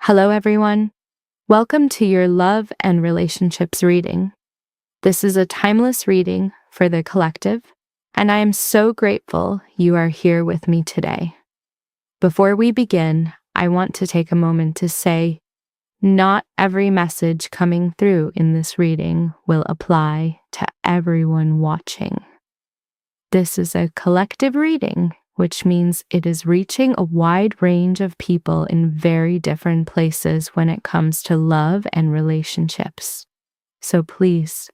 Hello, everyone. Welcome to your Love and Relationships reading. This is a timeless reading for the collective, and I am so grateful you are here with me today. Before we begin, I want to take a moment to say, not every message coming through in this reading will apply to everyone watching. This is a collective reading, which means it is reaching a wide range of people in very different places when it comes to love and relationships. So please,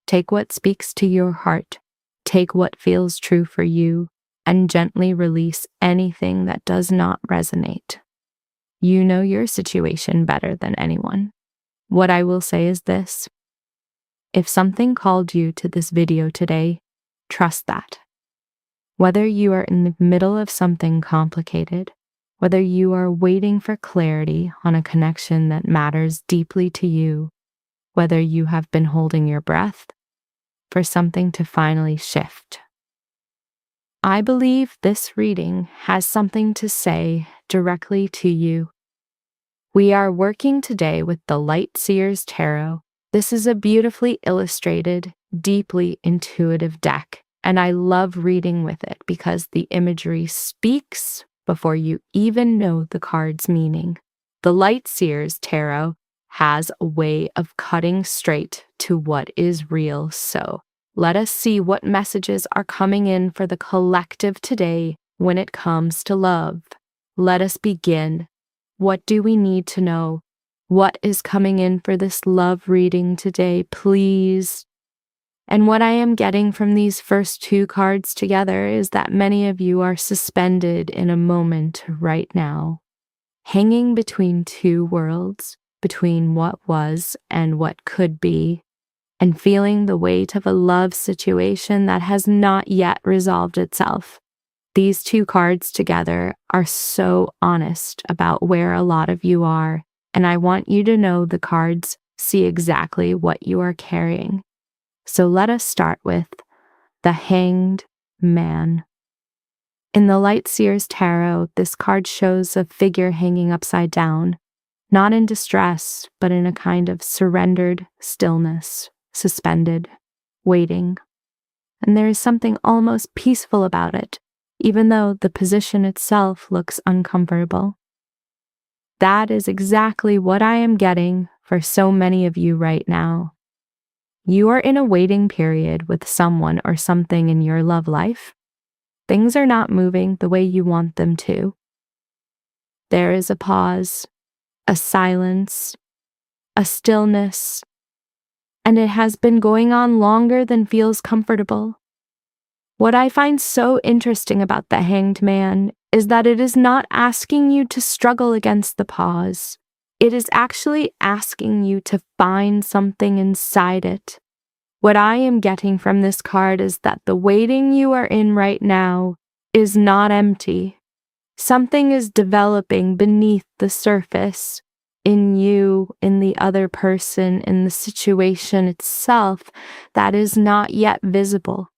take what speaks to your heart, take what feels true for you, and gently release anything that does not resonate. You know your situation better than anyone. What I will say is this: if something called you to this video today, trust that. Whether you are in the middle of something complicated, whether you are waiting for clarity on a connection that matters deeply to you, whether you have been holding your breath for something to finally shift, I believe this reading has something to say directly to you. We are working today with the Light Seer's Tarot. This is a beautifully illustrated, deeply intuitive deck. And I love reading with it because the imagery speaks before you even know the card's meaning. The Light Seer's Tarot has a way of cutting straight to what is real. So let us see what messages are coming in for the collective today when it comes to love. Let us begin. What do we need to know? What is coming in for this love reading today, please? And what I am getting from these first two cards together is that many of you are suspended in a moment right now, hanging between two worlds, between what was and what could be, and feeling the weight of a love situation that has not yet resolved itself. These two cards together are so honest about where a lot of you are, and I want you to know the cards see exactly what you are carrying. So let us start with the Hanged Man. In the Light Seer's Tarot, this card shows a figure hanging upside down, not in distress, but in a kind of surrendered stillness, suspended, waiting. And there is something almost peaceful about it, even though the position itself looks uncomfortable. That is exactly what I am getting for so many of you right now. You are in a waiting period with someone or something in your love life. Things are not moving the way you want them to. There is a pause, a silence, a stillness, and it has been going on longer than feels comfortable. What I find so interesting about the Hanged Man is that it is not asking you to struggle against the pause. It is actually asking you to find something inside it. What I am getting from this card is that the waiting you are in right now is not empty. Something is developing beneath the surface, in you, in the other person, in the situation itself, that is not yet visible.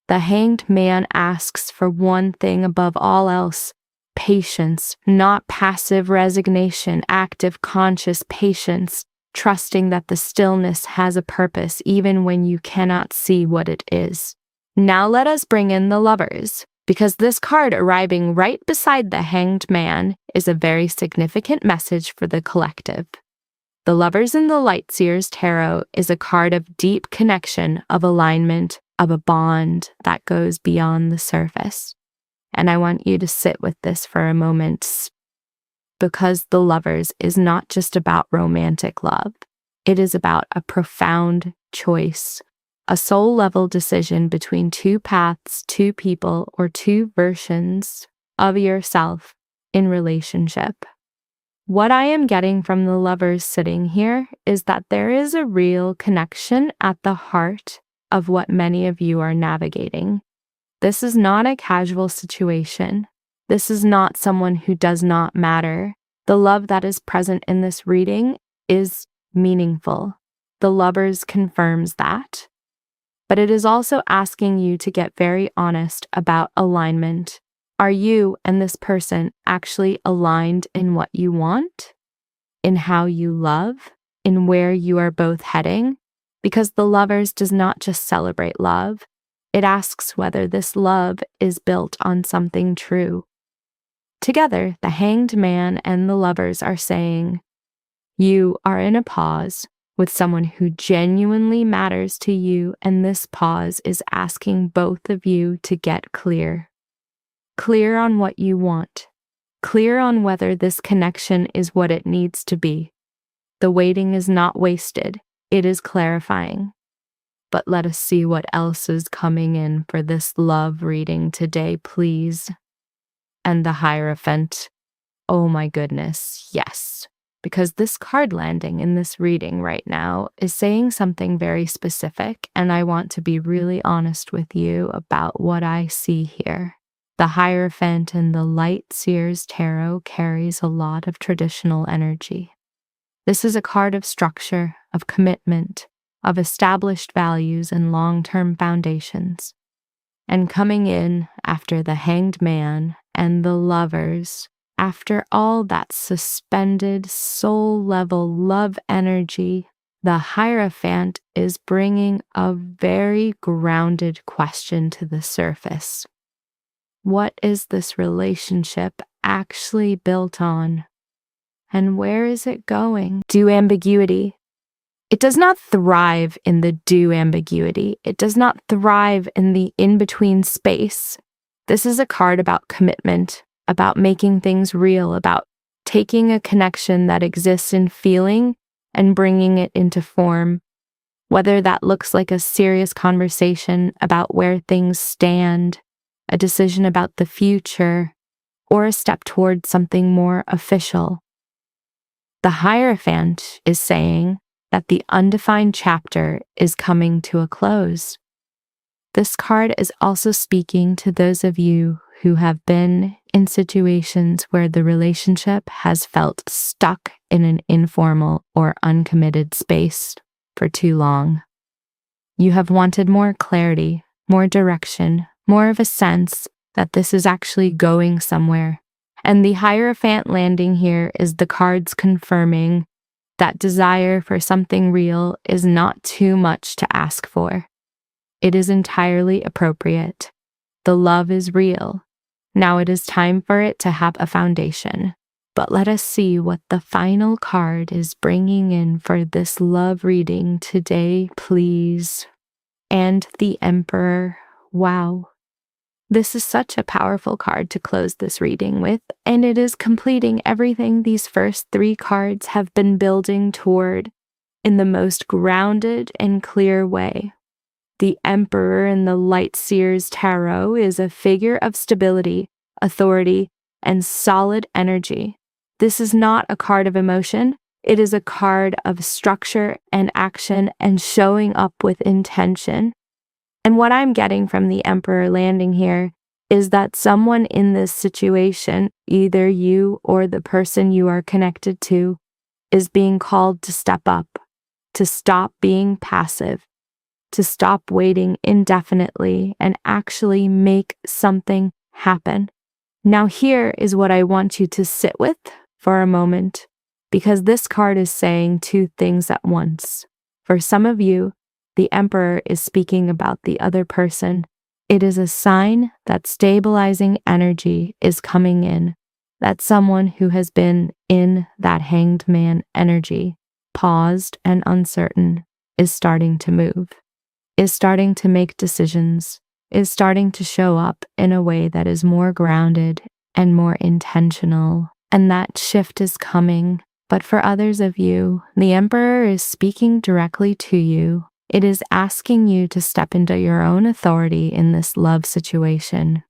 The Hanged Man asks for one thing above all else: patience, not passive resignation, active, conscious patience, trusting that the stillness has a purpose even when you cannot see what it is. Now let us bring in the Lovers, because this card arriving right beside the Hanged Man is a very significant message for the collective. The Lovers in the Light Seer's Tarot is a card of deep connection, of alignment, of a bond that goes beyond the surface. And I want you to sit with this for a moment, because the Lovers is not just about romantic love. It is about a profound choice, a soul-level decision between two paths, two people, or two versions of yourself in relationship. What I am getting from the Lovers sitting here is that there is a real connection at the heart of what many of you are navigating. This is not a casual situation. This is not someone who does not matter. The love that is present in this reading is meaningful. The Lovers confirms that. But it is also asking you to get very honest about alignment. Are you and this person actually aligned in what you want? in how you love, in where you are both heading, because the Lovers does not just celebrate love, it asks whether this love is built on something true. Together, the Hanged Man and the Lovers are saying, you are in a pause with someone who genuinely matters to you, and this pause is asking both of you to get clear. Clear on what you want. Clear on whether this connection is what it needs to be. The waiting is not wasted. It is clarifying. But let us see what else is coming in for this love reading today, please. And the Hierophant. Oh my goodness, yes. Because this card landing in this reading right now is saying something very specific, and I want to be really honest with you about what I see here. The Hierophant in the Light Seer's Tarot carries a lot of traditional energy. This is a card of structure, of commitment, of established values and long-term foundations. And coming in after the Hanged Man and the Lovers, after all that suspended soul-level love energy, the Hierophant is bringing a very grounded question to the surface. What is this relationship actually built on? And where is it going? Do ambiguity. It does not thrive in the do ambiguity. It does not thrive in the in-between space. This is a card about commitment, about making things real, about taking a connection that exists in feeling and bringing it into form, whether that looks like a serious conversation about where things stand, a decision about the future, or a step towards something more official. The Hierophant is saying that the undefined chapter is coming to a close. This card is also speaking to those of you who have been in situations where the relationship has felt stuck in an informal or uncommitted space for too long. You have wanted more clarity, more direction, more of a sense that this is actually going somewhere. And the Hierophant landing here is the cards confirming that desire for something real is not too much to ask for. It is entirely appropriate. The love is real. Now it is time for it to have a foundation. But let us see what the final card is bringing in for this love reading today, please. And the Emperor. Wow. This is such a powerful card to close this reading with, and it is completing everything these first three cards have been building toward in the most grounded and clear way. The Emperor in the Light Seer's Tarot is a figure of stability, authority, and solid energy. This is not a card of emotion. It is a card of structure and action and showing up with intention. And what I'm getting from the Emperor landing here is that someone in this situation, either you or the person you are connected to, is being called to step up, to stop being passive, to stop waiting indefinitely and actually make something happen. Now here is what I want you to sit with for a moment, because this card is saying two things at once. For some of you, the Emperor is speaking about the other person. It is a sign that stabilizing energy is coming in, that someone who has been in that Hanged Man energy, paused and uncertain, is starting to move, is starting to make decisions, is starting to show up in a way that is more grounded and more intentional. And that shift is coming. But for others of you, the Emperor is speaking directly to you. It is asking you to step into your own authority in this love situation,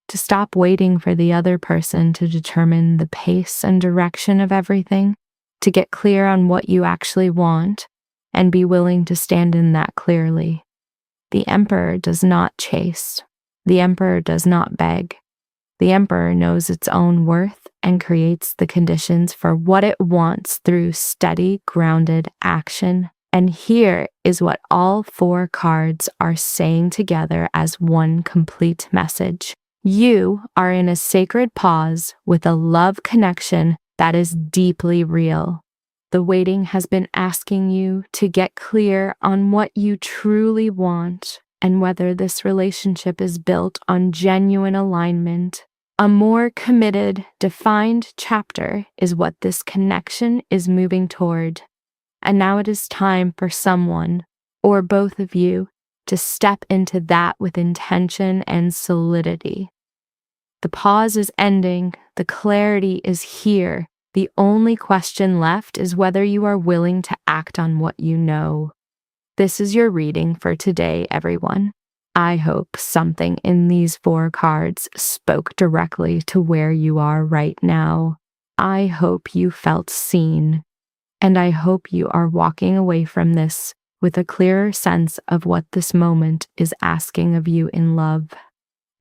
to stop waiting for the other person to determine the pace and direction of everything, to get clear on what you actually want, and be willing to stand in that clearly. The Emperor does not chase. The Emperor does not beg. The Emperor knows its own worth and creates the conditions for what it wants through steady, grounded action. And here is what all four cards are saying together as one complete message. You are in a sacred pause with a love connection that is deeply real. The waiting has been asking you to get clear on what you truly want and whether this relationship is built on genuine alignment. A more committed, defined chapter is what this connection is moving toward. And now it is time for someone, or both of you, to step into that with intention and solidity. The pause is ending, the clarity is here. The only question left is whether you are willing to act on what you know. This is your reading for today, everyone. I hope something in these 4 cards spoke directly to where you are right now. I hope you felt seen, and I hope you are walking away from this with a clearer sense of what this moment is asking of you in love.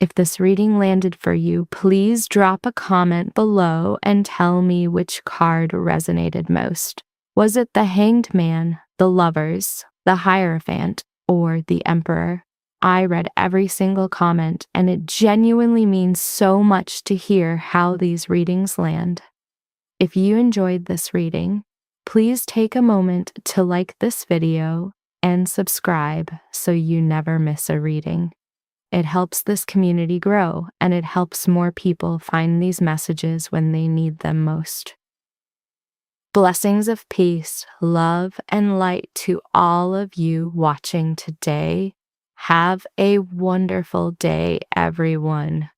If this reading landed for you, please drop a comment below and tell me which card resonated most. Was it the Hanged Man, the Lovers, the Hierophant, or the Emperor? I read every single comment, and it genuinely means so much to hear how these readings land. If you enjoyed this reading, please take a moment to like this video and subscribe so you never miss a reading. It helps this community grow, and it helps more people find these messages when they need them most. Blessings of peace, love, and light to all of you watching today. Have a wonderful day, everyone.